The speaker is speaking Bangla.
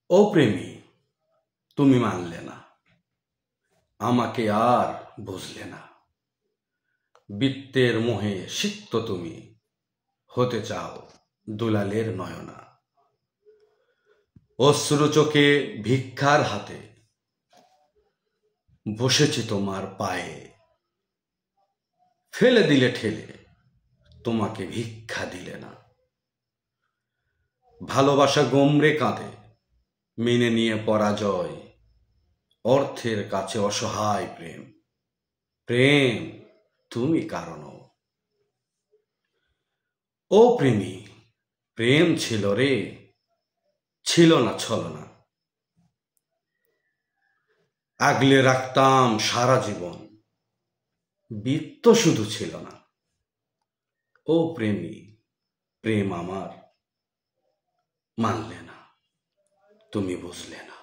ও প্রেমী, তুমি মানলে না, আমাকে আর বুঝলে না। বৃত্তের মোহে সিক্ত তুমি, হতে চাও দুলালের নয়না। অশ্রু চোখে ভিক্ষার হাতে বসেছি তোমার পায়ে। ফেলে দিলে ঠেলে, তোমাকে ভিক্ষা দিলে না। ভালোবাসা গোমড়ে কাঁদে, মেনে নিয়ে পরাজয়। অর্থের কাছে অসহায় প্রেম, প্রেম তুমি কারণ। ও প্রেমী, প্রেম ছিল রে, ছিল না ছলনা। আগলে রাখতাম সারা জীবন, বৃত্ত শুধু ছিল না। ও প্রেমী, প্রেম আমার মানলে না, তুমি বুঝলে না।